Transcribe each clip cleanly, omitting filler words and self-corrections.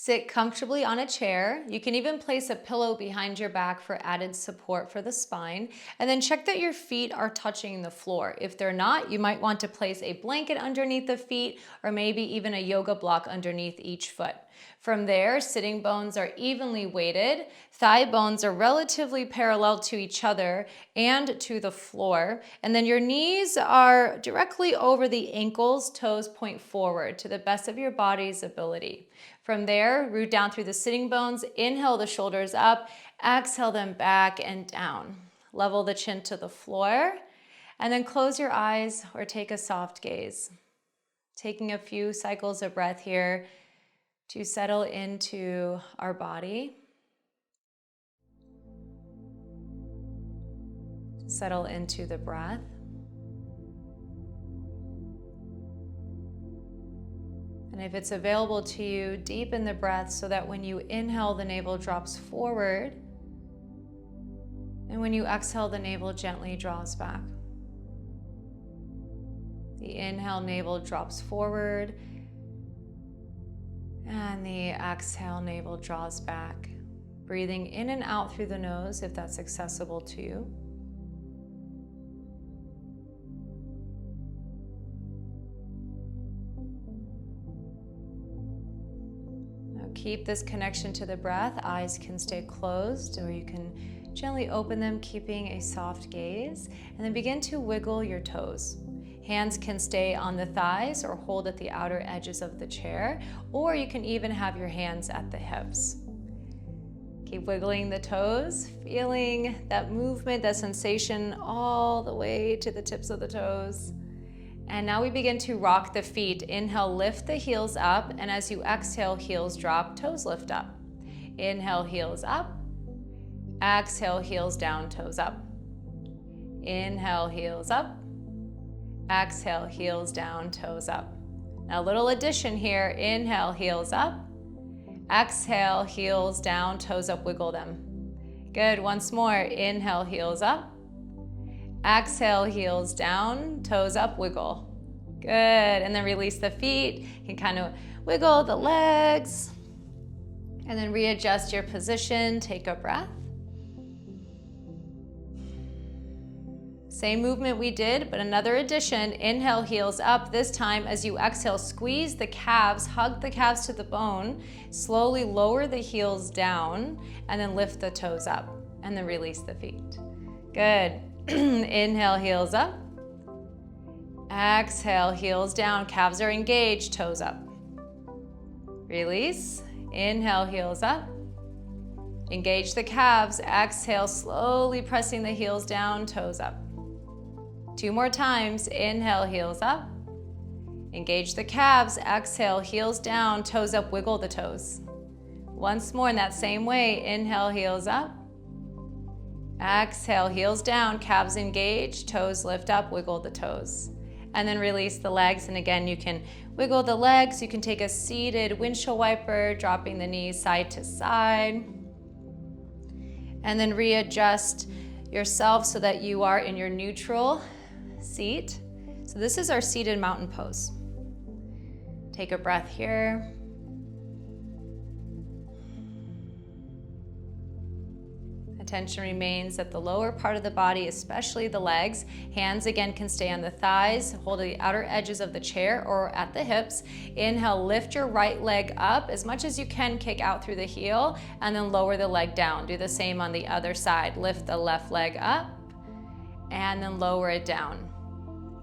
Sit comfortably on a chair. You can even place a pillow behind your back for added support for the spine. And then check that your feet are touching the floor. If they're not, you might want to place a blanket underneath the feet or maybe even a yoga block underneath each foot. From there, sitting bones are evenly weighted. Thigh bones are relatively parallel to each other and to the floor. And then your knees are directly over the ankles, toes point forward to the best of your body's ability. From there, root down through the sitting bones, inhale the shoulders up, exhale them back and down. Level the chin to the floor, and then close your eyes or take a soft gaze. Taking a few cycles of breath here to settle into our body. Settle into the breath. And if it's available to you, deepen the breath so that when you inhale, the navel drops forward. And when you exhale, the navel gently draws back. The inhale, navel drops forward. And the exhale, navel draws back. Breathing in and out through the nose if that's accessible to you. Keep this connection to the breath. Eyes can stay closed or you can gently open them, keeping a soft gaze. And then begin to wiggle your toes. Hands can stay on the thighs or hold at the outer edges of the chair, or you can even have your hands at the hips. Keep wiggling the toes, feeling that movement, that sensation all the way to the tips of the toes. And now we begin to rock the feet. Inhale, lift the heels up, and as you exhale, heels drop, toes lift up. Inhale, heels up. Exhale, heels down, toes up. Inhale, heels up. Exhale, heels down, toes up. Now a little addition here. Inhale, heels up. Exhale, heels down, toes up, wiggle them. Good, once more. Inhale, heels up. Exhale, heels down, toes up, wiggle. Good, and then release the feet. You can kind of wiggle the legs. And then readjust your position, take a breath. Same movement we did, but another addition. Inhale, heels up. This time, as you exhale, squeeze the calves, hug the calves to the bone. Slowly lower the heels down, and then lift the toes up, and then release the feet. Good. Inhale, heels up. Exhale, heels down. Calves are engaged, toes up. Release. Inhale, heels up. Engage the calves. Exhale, slowly pressing the heels down, toes up. 2 more times. Inhale, heels up. Engage the calves. Exhale, heels down, toes up, wiggle the toes. Once more in that same way. Inhale, heels up. Exhale, heels down, calves engage, toes lift up, wiggle the toes. And then release the legs. And again, you can wiggle the legs. You can take a seated windshield wiper, dropping the knees side to side. And then readjust yourself so that you are in your neutral seat. So this is our seated mountain pose. Take a breath here. Attention remains at the lower part of the body, especially the legs. Hands again can stay on the thighs, hold the outer edges of the chair or at the hips. Inhale, lift your right leg up as much as you can, kick out through the heel, and then lower the leg down. Do the same on the other side. Lift the left leg up and then lower it down.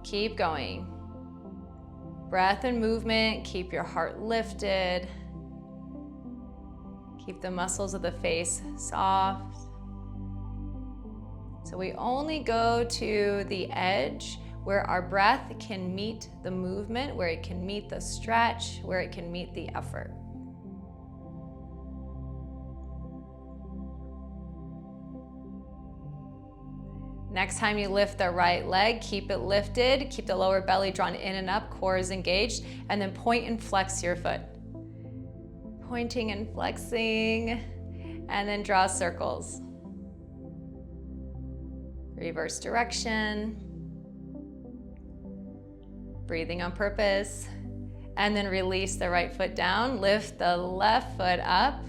Keep going. Breath and movement, keep your heart lifted. Keep the muscles of the face soft. So we only go to the edge where our breath can meet the movement, where it can meet the stretch, where it can meet the effort. Next time you lift the right leg, keep it lifted, keep the lower belly drawn in and up, core is engaged, and then point and flex your foot. Pointing and flexing, and then draw circles. Reverse direction. Breathing on purpose. And then release the right foot down, lift the left foot up,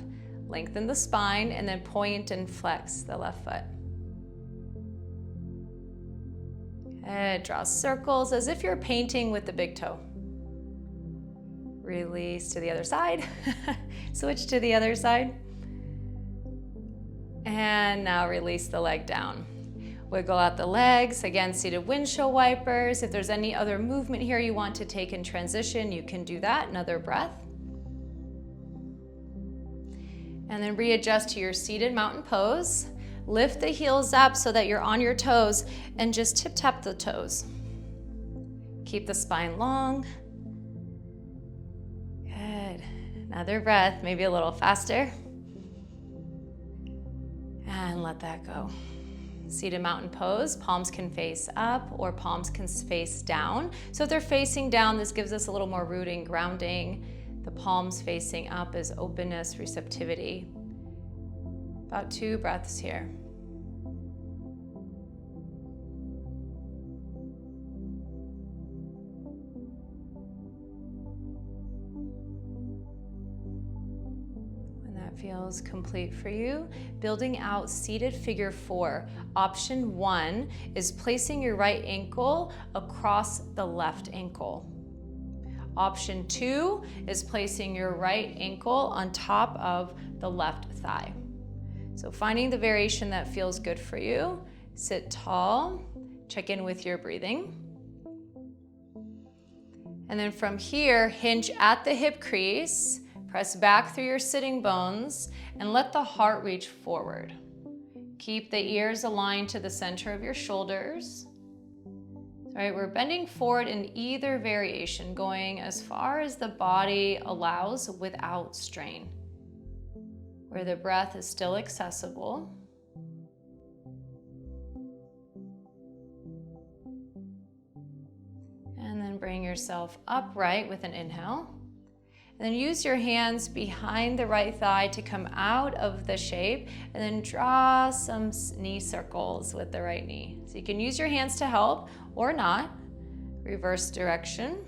lengthen the spine, and then point and flex the left foot. Good. Draw circles as if you're painting with the big toe. Release to the other side. Switch to the other side. And now release the leg down. Wiggle out the legs. Again, seated windshield wipers. If there's any other movement here you want to take in transition, you can do that. Another breath. And then readjust to your seated mountain pose. Lift the heels up so that you're on your toes and just tip tap the toes. Keep the spine long. Good. Another breath, maybe a little faster. And let that go. Seated mountain pose, palms can face up or palms can face down. So if they're facing down, this gives us a little more rooting, grounding. The palms facing up is openness, receptivity. About 2 breaths here. When that feels complete for you, building out seated figure 4. Option 1 is placing your right ankle across the left ankle. Option 2 is placing your right ankle on top of the left thigh. So finding the variation that feels good for you. Sit tall, check in with your breathing. And then from here, hinge at the hip crease, press back through your sitting bones, and let the heart reach forward. Keep the ears aligned to the center of your shoulders. All right, we're bending forward in either variation, going as far as the body allows without strain, where the breath is still accessible. And then bring yourself upright with an inhale. And then use your hands behind the right thigh to come out of the shape, and then draw some knee circles with the right knee. So you can use your hands to help or not. Reverse direction.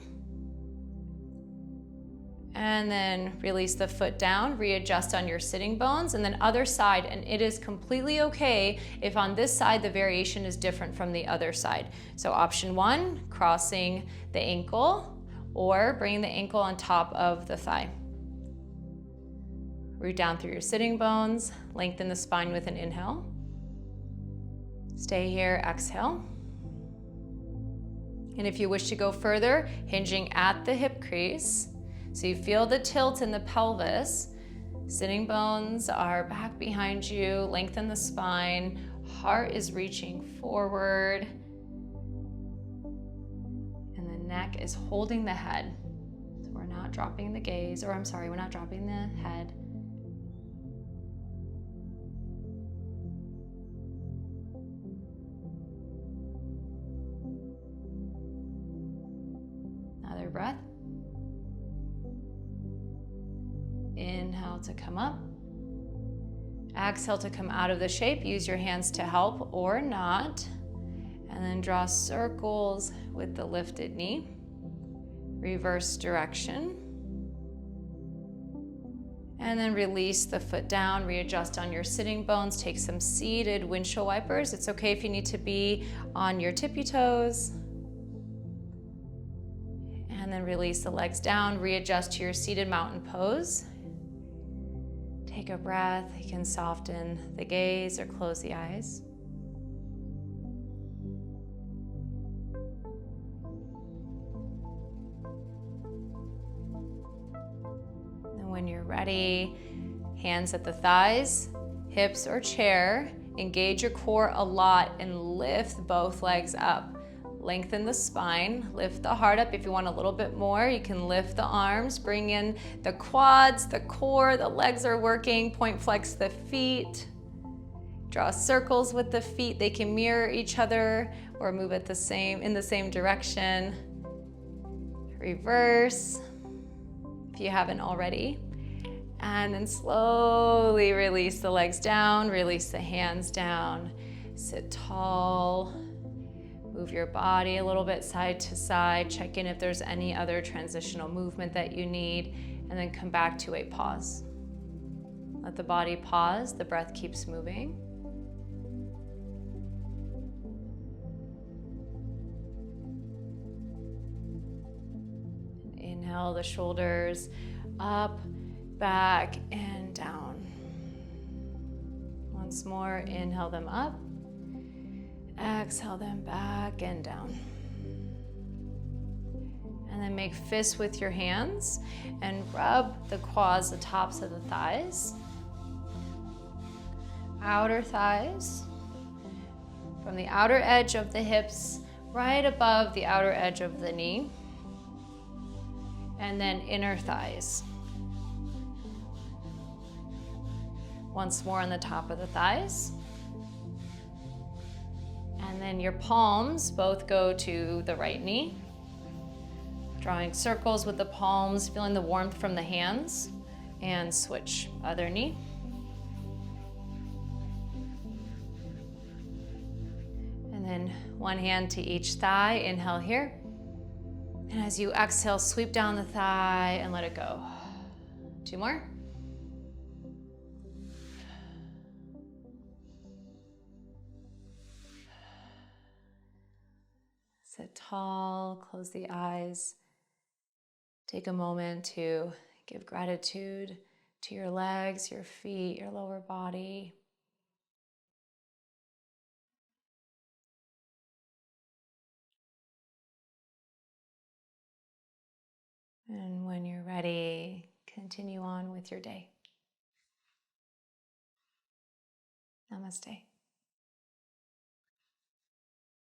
And then release the foot down, readjust on your sitting bones, and then other side. And it is completely okay if on this side the variation is different from the other side. So option 1, crossing the ankle or bringing the ankle on top of the thigh. Root down through your sitting bones, lengthen the spine with an inhale. Stay here, exhale. And if you wish to go further, hinging at the hip crease. So you feel the tilt in the pelvis. Sitting bones are back behind you. Lengthen the spine. Heart is reaching forward. And the neck is holding the head. So we're not dropping the gaze, or I'm sorry, we're not dropping the head. Another breath. Inhale to come up. Exhale to come out of the shape. Use your hands to help or not. And then draw circles with the lifted knee. Reverse direction. And then release the foot down, readjust on your sitting bones. Take some seated windshield wipers. It's okay if you need to be on your tippy toes. And then release the legs down, readjust to your seated mountain pose. Take a breath. You can soften the gaze or close the eyes. And when you're ready, hands at the thighs, hips or chair. Engage your core a lot and lift both legs up. Lengthen the spine, lift the heart up. If you want a little bit more, you can lift the arms, bring in the quads, the core, the legs are working. Point flex the feet. Draw circles with the feet. They can mirror each other or move in the same direction. Reverse, if you haven't already. And then slowly release the legs down, release the hands down. Sit tall. Move your body a little bit side to side. Check in if there's any other transitional movement that you need, and then come back to a pause. Let the body pause, the breath keeps moving. Inhale the shoulders up, back, and down. Once more, inhale them up. Exhale them back and down. And then make fists with your hands and rub the quads, the tops of the thighs. Outer thighs. From the outer edge of the hips, right above the outer edge of the knee. And then inner thighs. Once more on the top of the thighs. And then your palms both go to the right knee. Drawing circles with the palms, feeling the warmth from the hands. And switch, other knee. And then one hand to each thigh, inhale here. And as you exhale, sweep down the thigh and let it go. 2 more. Sit tall, close the eyes. Take a moment to give gratitude to your legs, your feet, your lower body. And when you're ready, continue on with your day. Namaste.